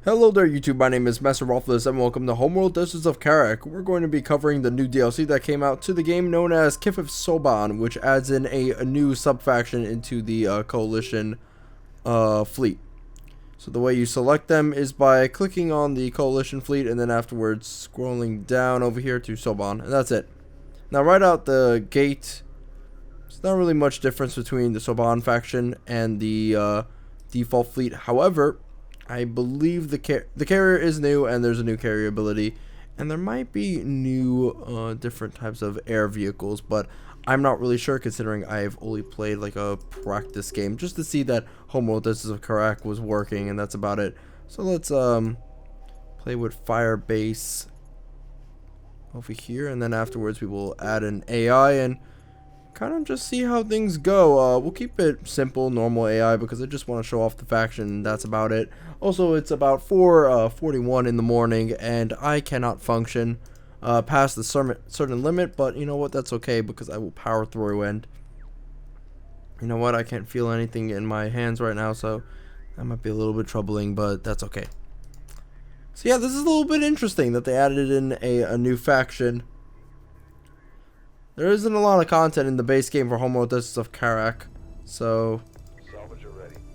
Hello there YouTube, my name is Masterofroflness and welcome to Homeworld Deserts of Kharak. We're going to be covering the new DLC that came out to the game known as Kiith Soban, which adds in a new subfaction into the coalition fleet. So the way you select them is by clicking on the coalition fleet and then afterwards scrolling down over here to Soban, and that's it. Now right out the gate, there's not really much difference between the Soban faction and the default fleet. However, I believe the carrier is new, and there's a new carrier ability, and there might be new different types of air vehicles, but I'm not really sure considering I've only played like a practice game just to see that Homeworld Deserts of Kharak was working, and that's about it. So let's play with Firebase over here, and then afterwards we will add an AI and kind of just see how things go. We'll keep it simple, normal AI, because I just want to show off the faction. That's about it. Also, it's about 4:41 in the morning, and I cannot function past the certain limit, but you know what, that's okay, because I will power through, and you know what, I can't feel anything in my hands right now, so that might be a little bit troubling, but that's okay. So yeah, this is a little bit interesting that they added in a new faction. There isn't a lot of content in the base game for Homeworld Deserts of Kharak, so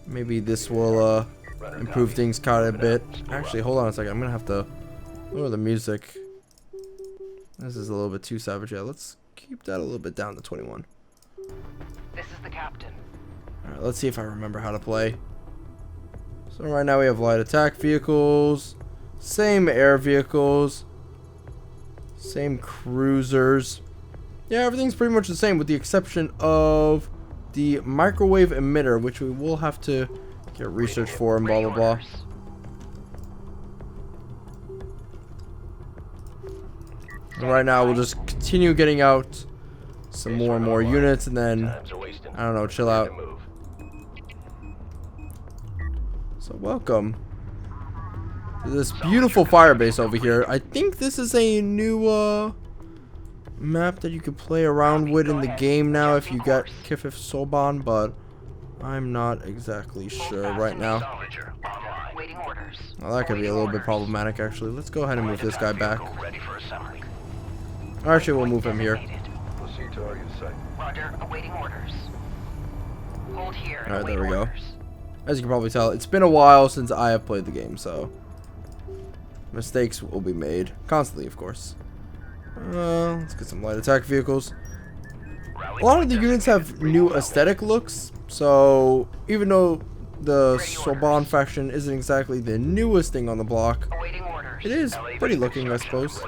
maybe this will improve things kind of a bit. Actually, hold on a second. I'm gonna have to lower the music. This is a little bit too savage. Yeah, let's keep that a little bit down to 21. This is the captain. Alright, let's see if I remember how to play. So right now we have light attack vehicles, same air vehicles, same cruisers. Yeah, everything's pretty much the same with the exception of the microwave emitter, which we will have to get research for and blah blah blah. And right now we'll just continue getting out some more and more units, and then I don't know, chill out. So welcome to this beautiful fire base over here. I think this is a new map that you can play around with in the game now if you get Kiith Soban, but I'm not exactly sure right now. Well, that could be a little bit problematic actually. Let's go ahead and move this guy back. Actually, we'll move him here. Alright, there we go. As you can probably tell, it's been a while since I have played the game, so mistakes will be made constantly, of course. Let's get some light attack vehicles. A lot of the units have new aesthetic looks, so even though the Soban faction isn't exactly the newest thing on the block, it is pretty looking, I suppose.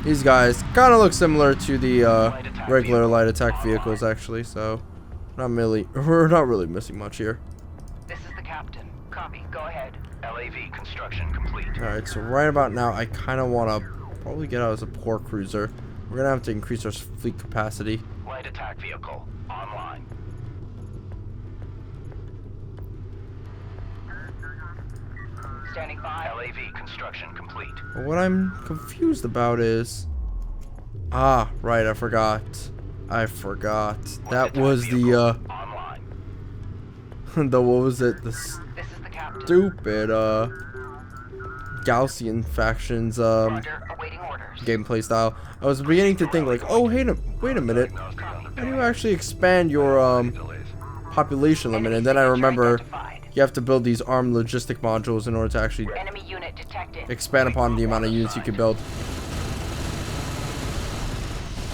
These guys kind of look similar to the regular light attack vehicles, actually, so we're not really missing much here. This is the captain. Copy. Go ahead. LAV construction complete. Alright, so right about now, I kind of want to probably get out as a port cruiser. We're going to have to increase our fleet capacity. Light attack vehicle online. Standing by. LAV construction complete. But what I'm confused about is... Ah, right, I forgot. That was the, what was it? The stupid, Gaussian factions, gameplay style. I was beginning to think like, oh, hey, wait a minute. How do you actually expand your, population limit? And then I remember you have to build these armed logistic modules in order to actually expand upon the amount of units you can build.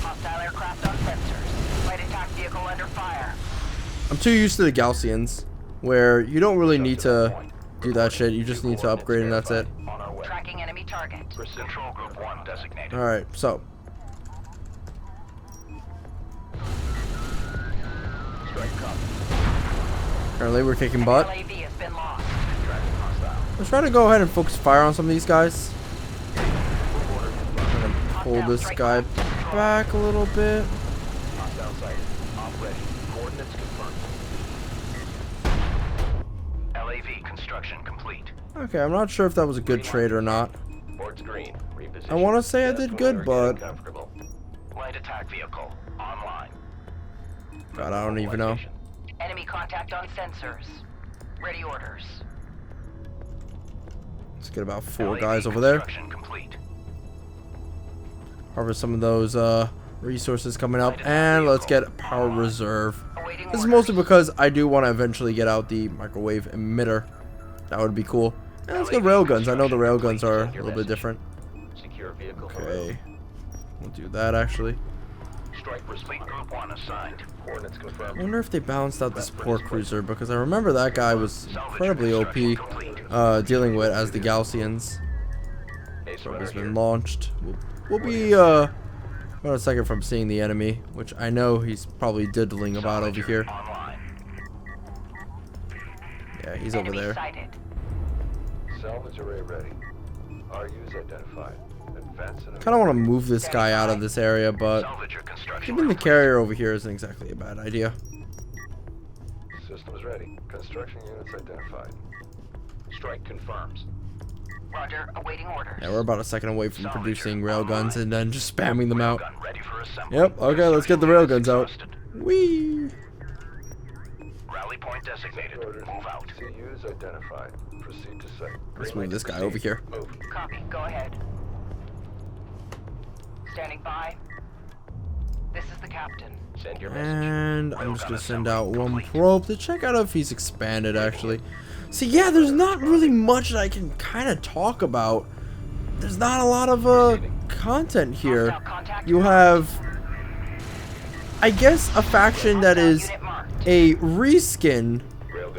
Hostile aircraft on sensors. Light attack vehicle under fire. I'm too used to the Gaussians, where you don't really need to do that shit. You just need to upgrade and that's it. Tracking enemy target. Control group 1 designated. Alright, so. Apparently we're kicking butt. Let's try to go ahead and focus fire on some of these guys. I'm gonna pull this guy back a little bit. LAV construction complete. Okay, I'm not sure if that was a good trade or not. I want to say I did good, but Light attack vehicle online. God, I don't even know. Enemy contact on sensors. Ready orders. Let's get about 4 guys over there. Harvest some of those resources coming up, and let's get power reserve. This is mostly because I do want to eventually get out the microwave emitter. That would be cool. And let's get railguns. I know the railguns are a little bit different. Okay, we'll do that actually. I wonder if they balanced out the support cruiser, because I remember that guy was incredibly OP dealing with as the Gaussians. Probe has been launched. We'll be about a second from seeing the enemy, which I know he's probably diddling about over here. Yeah, he's over there. Salvage array ready. RUs identified. Kind of want to move this guy out of this area, but keeping the carrier over here isn't exactly a bad idea. Systems ready. Construction units identified. Strike confirms. Roger, awaiting orders. Yeah, we're about a second away from producing railguns and then just spamming them out. Yep, okay, let's get the railguns out. Whee! Rally point designated. Move out. CUs identified. Proceed to site. Let's move this guy over here. Copy, go ahead. Standing by. This is the captain. Send your message. And I'm just gonna send out one probe to check out if he's expanded actually. See, yeah, there's not really much that I can kind of talk about. There's not a lot of content here. You have, I guess, a faction that is a reskin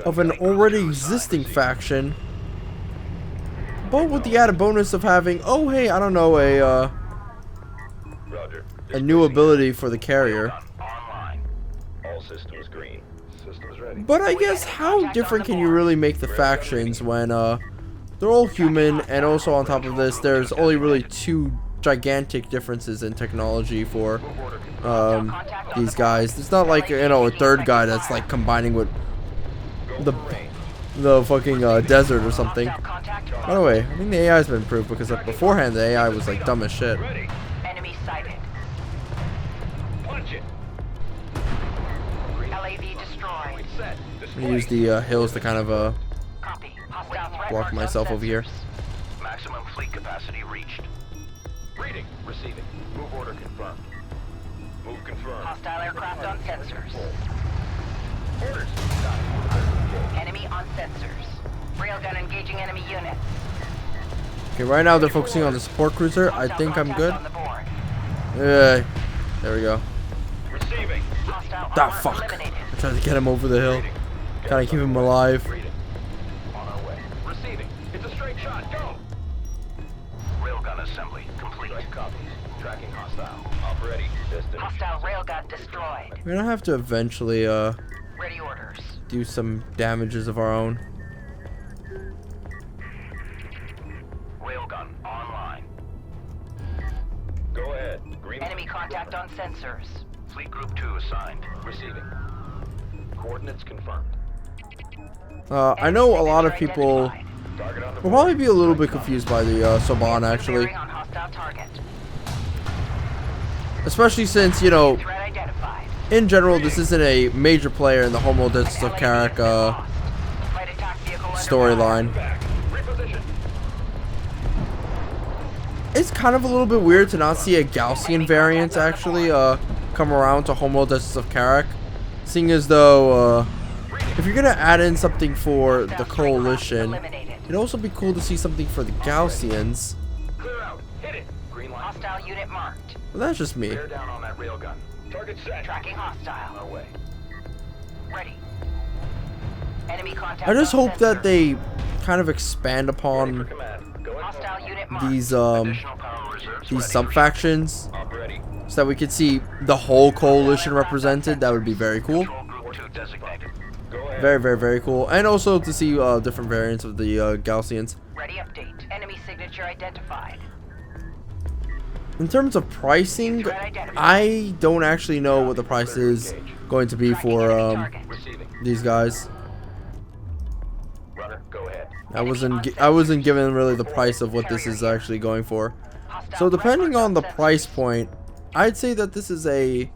of an already existing faction, but with the added bonus of having, oh hey, I don't know, a new ability for the carrier. All systems green. Systems ready. But I guess how different can you really make the factions when they're all human, and also on top of this there's only really 2 gigantic differences in technology for these guys. It's not like, you know, a third guy that's like combining with the fucking desert or something. By the way, I think the AI has been improved, because beforehand the AI was like dumb as shit. Enemy sighted. LAV destroyed. I'm gonna use the hills to kind of Copy. Hostile threat block marked myself on over here. sensors. Maximum fleet capacity reached. Reading. Receiving. Move order confirmed. Move confirmed. Hostile aircraft on sensors. Orders. Enemy on sensors. Railgun engaging enemy units. Okay, right now they're focusing on the support cruiser. I Hostile think I'm contact good. on the board. Yeah, there we go. Receiving. Hostile Ah, armor fuck. eliminated. I tried to get him over the hill. Gotta keep him alive. Reading. On our way. Receiving. It's a straight shot. Go. Railgun assembly complete. Strike copies. Tracking hostile. Up ready. Destination. Hostile railgun destroyed. We're gonna have to eventually Ready orders. do some damages of our own. Railgun online. Go ahead. Green. Enemy contact on sensors. Fleet Group 2 assigned. Receiving. Coordinates confirmed. I know a lot of people Target on the will probably be a little bit confused by the Soban actually, Bearing on hostile target. especially since, you know, Threat identified. in general this isn't a major player in the Homeworld Deserts of Kharak Light attack vehicle under storyline. back. Reposition. It's kind of a little bit weird to not see a Gaussian variant actually come around to Homeworld Deserts of Kharak, seeing as though if you're gonna add in something for the coalition, it'd also be cool to see something for the Gaussians. Clear out. Hit it. Green line. Hostile unit marked. But that's just me. Bear down on that railgun. Target set. Tracking On hostile. our way. Ready. Enemy contact I just on hope that sensors. they kind of expand Ready for upon command. Go ahead. Hostile unit marked. these Additional power reserves these ready. sub-factions, Up ready. so that we could see the whole coalition represented. That would be very cool. Control group 2 designated. Go ahead. Very, very, very cool. And also to see different variants of the Gaussians. Ready update. Enemy signature identified. In terms of pricing, I don't actually know what the price is going to be Tracking for enemy target. Receiving. these guys. Runner. Go ahead. I wasn't given really the price of what this is actually going for. So depending on the price point, I'd say that this is a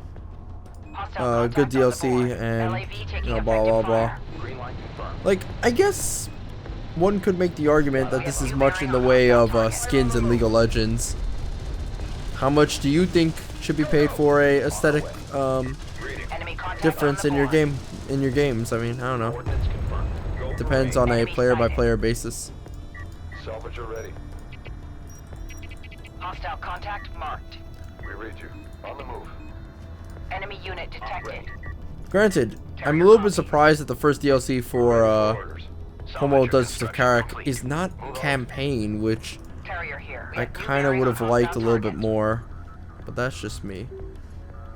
good DLC, and you know, blah blah blah. Green line confirmed. Like, I guess one could make the argument that this is much in the way of skins in League of Legends. How much do you think should be paid for a aesthetic difference in your game, in your games? I mean, I don't know. Coordinates confirmed. Go Depends on a player-by-player basis. Salvager ready. Hostile contact marked. We read you. On the move. Enemy unit detected. Granted, I'm a little bit surprised that the first DLC for Orders. Homeworld Deserts of Kharak is not campaign, which Carrier here. I kind of would have liked a little bit more, but that's just me.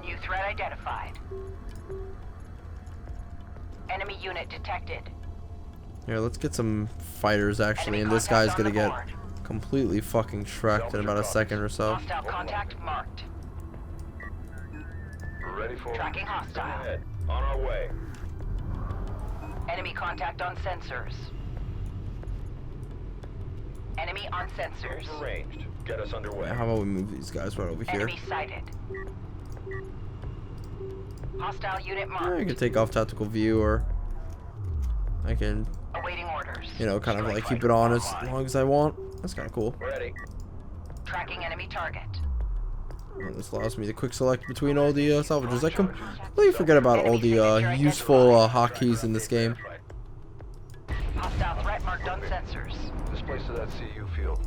New threat identified. Enemy unit detected. Here, let's get some fighters actually, and this guy's gonna get completely fucking shreked in about a second or so. Hostile contact marked. Ready for Tracking hostile. Ahead. On our way. Enemy contact on sensors. Enemy on sensors. Arranged. Get us underway. How about we move these guys right over here? Enemy sighted. Hostile unit I marked. can take off tactical view, or I can, Awaiting orders. you know, kind of like keep it on as long as I want. That's kind of cool. Ready. Tracking enemy target. And this allows me to quick select between all the salvagers. I completely forget about all the useful hotkeys in this game. Hostile threat marked on sensors. Displace to that CU field.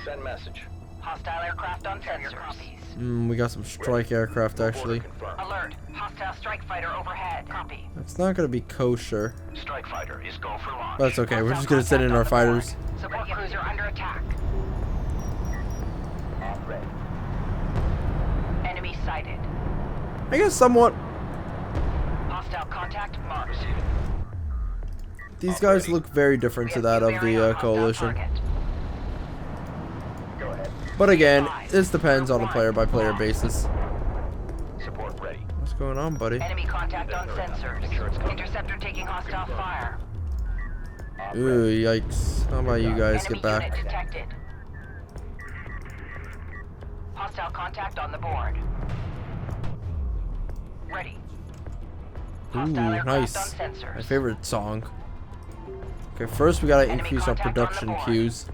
Send message. Hostile aircraft on sensors. We got some strike aircraft actually. Order confirmed. Alert. Hostile strike fighter overhead. Copy. It's not gonna be kosher. Strike fighter is go for launch. That's okay. We're just gonna send in our fighters. Support cruiser under attack. On ready. Enemy sighted. I guess somewhat. Hostile contact marked. These guys look very different to that of the coalition. Go ahead. But again, this depends on a player-by-player basis. Support ready. What's going on, buddy? Enemy contact on sensors. Interceptor taking hostile fire. Ooh, yikes. How about you guys Enemy get unit back? detected. Hostile contact on the board. Ready. Ooh, Hostile aircraft nice. on sensors. My favorite song. Okay, first we gotta Enemy increase our contact on production the board. queues.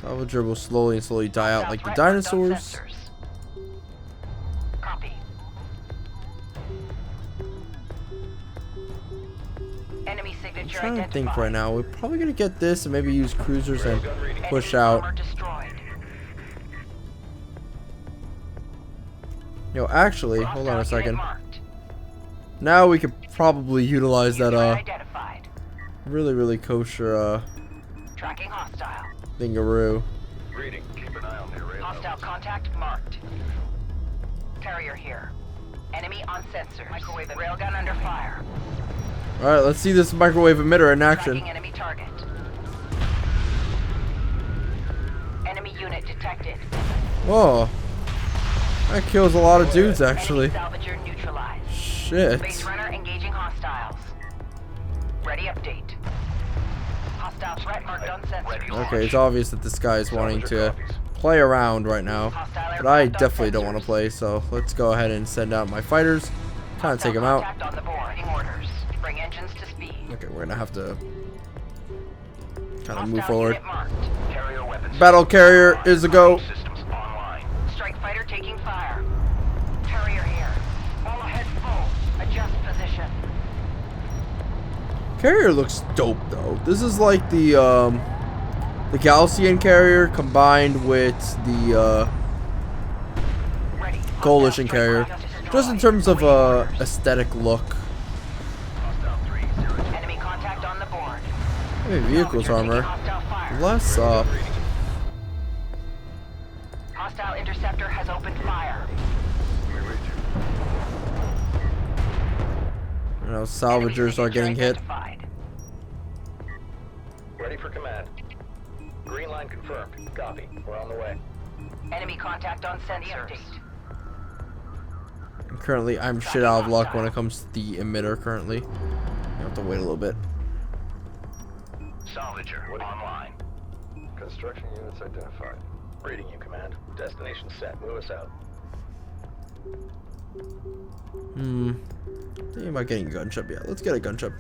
Salvager will slowly die out Hostile like the threat marked on dinosaurs. sensors. Copy. Enemy signature I'm trying to identified. think right now. We're probably gonna get this and maybe use cruisers and push Enemy out. armor destroyed. Yo, actually, hold on a Hostile unit second. marked. Now we could probably utilize New that threat identified. really kosher Tracking hostile. thingaroo. Reading. Keep an eye on the array. Hostile contact marked. Carrier here. Enemy on sensors. Microwave railgun under fire. All right, let's see this microwave emitter in action. Tracking enemy target. Enemy unit detected. Whoa, that kills a lot of dudes actually. Enemy salvager neutralized. Shit. Base runner engaging hostiles. Ready update. Hostile threat marked on sensors. Okay, it's obvious that this guy is wanting to play around right now, but I definitely don't want to play. So let's go ahead and send out my fighters. Kind of take them out. Contact on the board. Orders. Bring engines to speed. Okay, we're gonna have to kind of move Hostile forward. unit marked. Carrier weapons. Battle carrier is a go. Systems online. Strike fighter taking fire. Carrier here. All ahead full. Adjust position. Carrier looks dope though. This is like the Galcian carrier combined with the Ready. coalition Hostile carrier, strike fighter just in destroyed. terms of aesthetic look. Hostile 3-0. Enemy contact on the board. Hey, vehicles Salvager taking armor. hostile fire. Less Hostile interceptor has opened fire. We read you. you know, salvagers are getting hit. Identified. Ready for command. Green line confirmed. Copy. We're on the way. Enemy contact on sensors. Currently, I'm shit out of luck when it comes to the emitter currently. I have to wait a little bit. Salvager online. Construction units identified. Reading you, command. Destination set. Move us out. Thinking about getting a gunship. Yeah, let's get a gunship.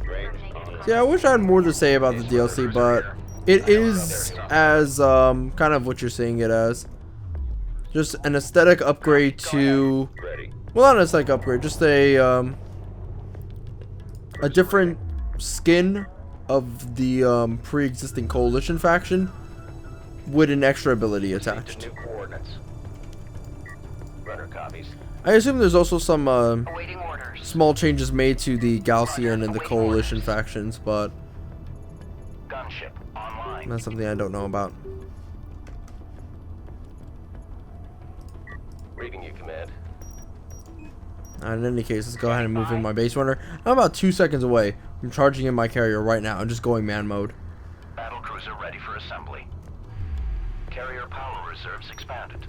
Ranged online. Yeah, I wish I had more to say about the DLC, but it is as kind of what you're seeing it as. Just an aesthetic upgrade to, Ready. well, not an aesthetic upgrade, just a different skin of the pre-existing coalition faction with an extra ability Proceed to attached. new coordinates. Runner copies. I assume there's also some Awaiting orders. small changes made to the Galcian and the coalition factions, but Gunship online. that's something I don't know about. Reading you, command. In any case, let's go ahead and move in my base runner. I'm about 2 seconds away from charging in my carrier right now. I'm just going man mode. Battle cruiser ready for assembly. Carrier power reserves expanded.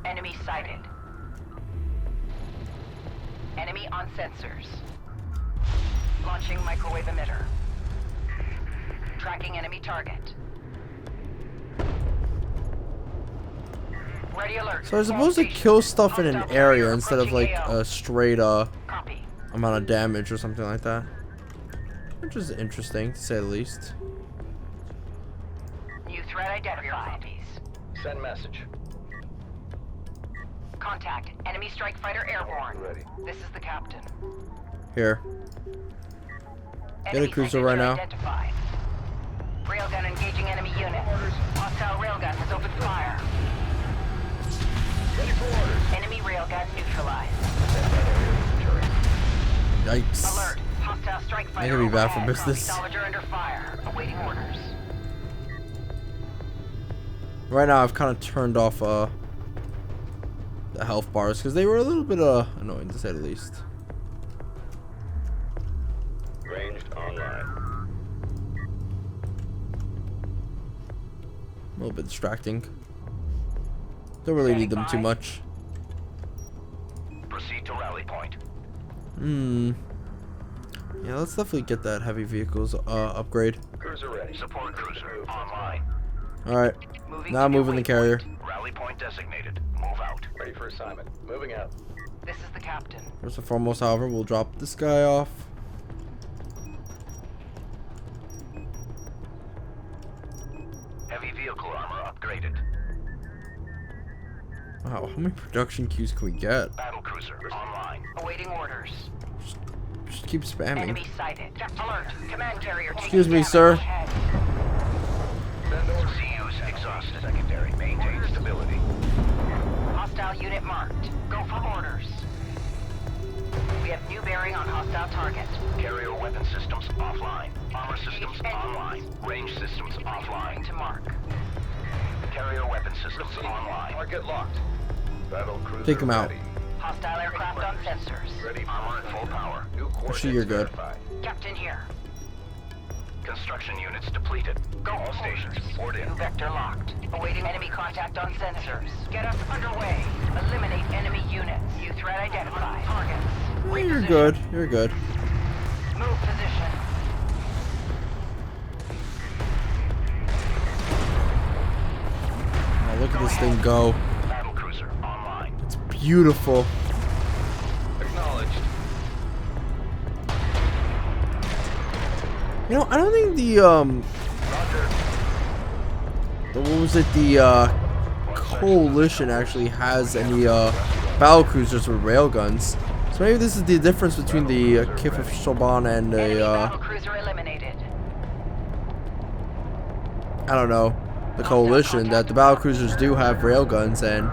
Enemy sighted. Enemy on sensors. Launching microwave emitter. Tracking enemy target. Ready alert. So I'm supposed to kill stuff in an area instead of like a straight Copy. amount of damage or something like that. Which is interesting, to say the least. New threat identified. Send message. Contact. Enemy strike fighter airborne. Ready. This is the captain. Here. Enemy cruiser signature right now. Identified. Railgun engaging enemy unit. Hostile railgun has opened fire. Ready for orders. Enemy railgun neutralized. Yikes. Alert. Hostile strike fighter. could be bad for overhead. business. Salvager under fire. Awaiting orders. Right now I've kind of turned off the health bars because they were a little bit annoying, to say the least. Ranged online. A little bit distracting. Don't really need them too much. Proceed to rally point. Yeah, let's definitely get that heavy vehicles upgrade. Cruiser ready. Support cruiser online. Alright, Moving now I'm to moving the waypoint. carrier. Rally point designated. Move out. Ready for assignment. Moving out. This is the captain. First and foremost, however, we'll drop this guy off. Heavy vehicle armor upgraded. Wow, how many production queues can we get? Battle cruiser online. Awaiting orders. Just keep spamming. Enemy sighted. Alert. Command carrier. taking Excuse me, damage sir. ahead. Send orders. CU's exhausted. Secondary. Maintain stability. Hostile unit marked. Go for orders. We have new bearing on hostile target. Carrier weapon systems offline. Armor systems online. Range systems offline. To mark. Carrier weapon systems online. Target locked. Battle cruiser Take him out. ready. Hostile aircraft on sensors. Ready. Armor at full power. New coordinates Actually, you're good. verified. Captain here. Construction units depleted. Go all stations. Board in. New vector locked. Awaiting enemy contact on sensors. Get us underway. Eliminate enemy units. New threat identified. Targets. Oh, you're Reposition. good. You're good. Move position. Oh, look at this thing go. Battle cruiser online. It's beautiful. Acknowledged. You know, I don't think the Roger. what was it? The coalition actually has any battle cruisers with railguns. So maybe this is the difference between the Kiith Soban and Enemy a battle cruiser eliminated. I don't know, the coalition, that the battle cruisers do have railguns and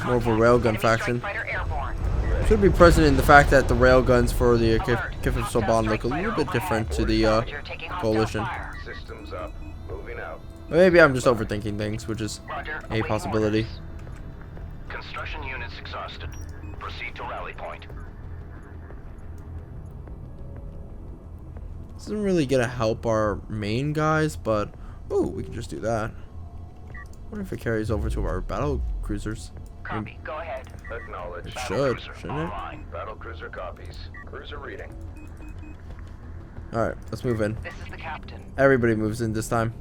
more of a railgun Enemy strike faction. fighter airborne. Should be present in the fact that the railguns for the Kiith Soban look a little bit different to the Salvager taking hostile coalition. fire. Systems up. Moving out. Maybe I'm just overthinking things, which is Roger. a Awaiting possibility. orders. Construction units exhausted. Proceed to rally point. Doesn't really get to help our main guys, but oh, we can just do that. What if it carries over to our battle cruisers? Copy. Go ahead. Acknowledged. It Battle should, cruiser shouldn't it? online. Battle cruiser copies. Cruiser reading. All right, let's move in. This is the captain. Everybody moves in this time.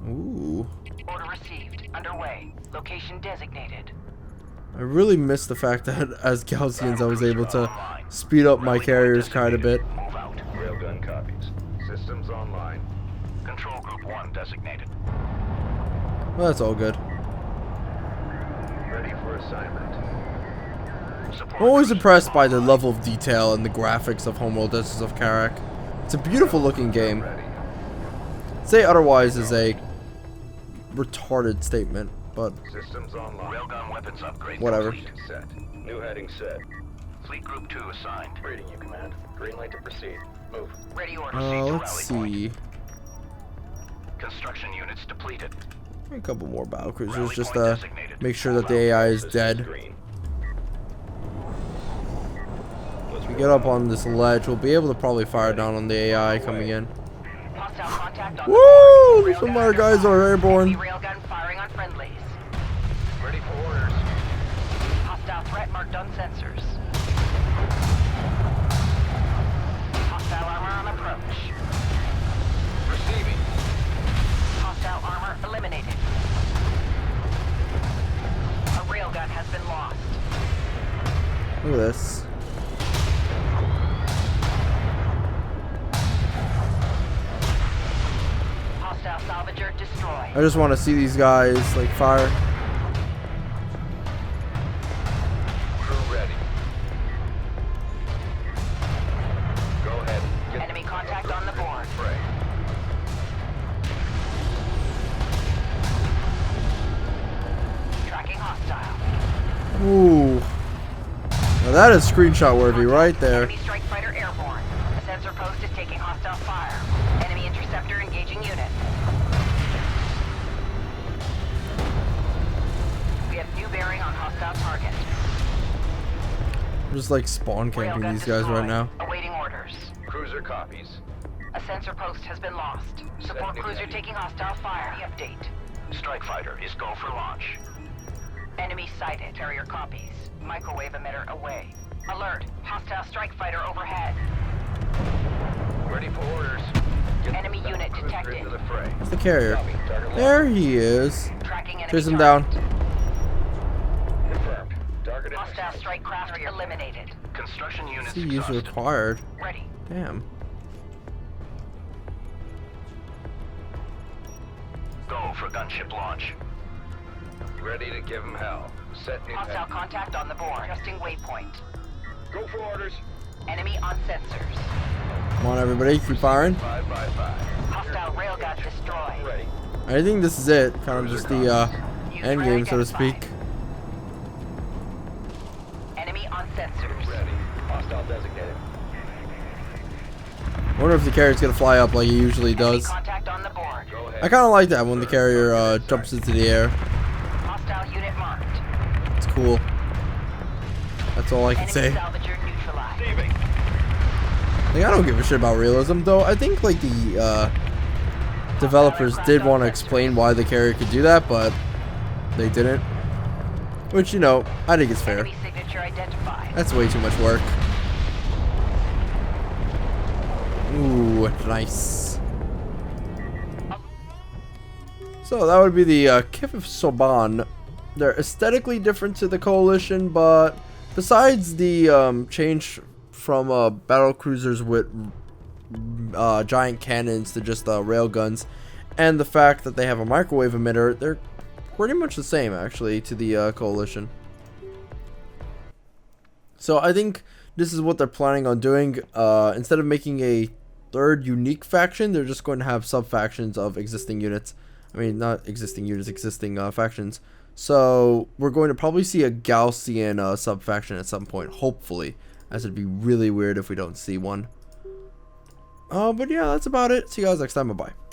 Ooh. Order received. Underway. Location designated. I really missed the fact that as Gaussians I was able to speed up my carriers quite a bit. Move out. Railgun copies. Systems online. Control Group 1 designated. Well, that's all good. Ready for assignment. I'm always impressed by the level of detail and the graphics of Homeworld Deserts of Kharak. It's a beautiful looking game. Say otherwise is a retarded statement, but Systems online. Railgun weapons upgrade whatever. complete. Set. New heading set. Fleet Group 2 assigned. Reading you, Command. Green light to proceed. Move. Ready order. Let's see. Construction units depleted. A couple more battle cruisers Rally just point to designated. make sure that the AI is dead. Green. If we get up on this ledge, we'll be able to probably fire down on the AI coming in. Hostile contact on Woo! the Some of our guys are airborne. Enemy railgun firing on friendlies. Ready for orders. Hostile threat marked on sensors. Hostile armor on approach. Receiving. Hostile armor eliminated. A railgun has been lost. Look at this. Hostile salvager destroyed. I just want to see these guys like fire. Crew ready. Go ahead. Get Enemy contact on the board. Fray. Tracking hostile. Ooh. Now that is screenshot worthy right there. Enemy strike fighter airborne. A sensor post is taking hostile fire. Enemy interceptor engaging unit. We have new bearing on hostile target. I'm just like spawn camping Railgun these guys right destroyed. now. Awaiting orders. Cruiser copies. A sensor post has been lost. Support cruiser taking hostile fire. Update. Strike fighter is go for launch. Enemy sighted. Carrier copies. Microwave emitter away. Alert. Hostile strike fighter overhead. Ready for orders. Get Enemy the unit cruiser detected. into the fray. Where's the carrier? Copy. Target locked. There he is. Tracking enemy Chase him down. target. Confirmed. Target in Hostile sight. strike craft eliminated. Construction units See, user exhausted. required. Ready. Damn. Go for gunship launch. Ready to give him hell. Set new Hostile head. contact on the board. Adjusting waypoint. Go for orders. Enemy on sensors. Come on, everybody, keep firing. 5 by 5. Hostile railgun destroyed. Ready. I think this is it. Kind of just the end game, so to speak. Enemy on sensors. Ready. Hostile designated. I wonder if the carrier's gonna fly up like he usually Enemy does. contact on the board. Go ahead. I kind of like that when the carrier jumps into the air. Hostile unit marked. It's cool. That's all I can Enemy say. salvager neutralized. Receiving. Like, I don't give a shit about realism, though. I think like the developers did want to explain why the carrier could do that, but they didn't. Which, you know, I think it's fair. Enemy signature identified. That's way too much work. Ooh, nice. So that would be the Kiith Soban. They're aesthetically different to the Coalition, but besides the change from battle cruisers with giant cannons to just railguns, and the fact that they have a microwave emitter, they're pretty much the same actually to the Coalition. So I think this is what they're planning on doing. Instead of making a third unique faction, they're just going to have sub-factions of existing units. I mean, not existing units, existing factions. So we're going to probably see a Gaussian sub-faction at some point, hopefully, as it'd be really weird if we don't see one. But yeah, that's about it. See you guys next time. Bye-bye.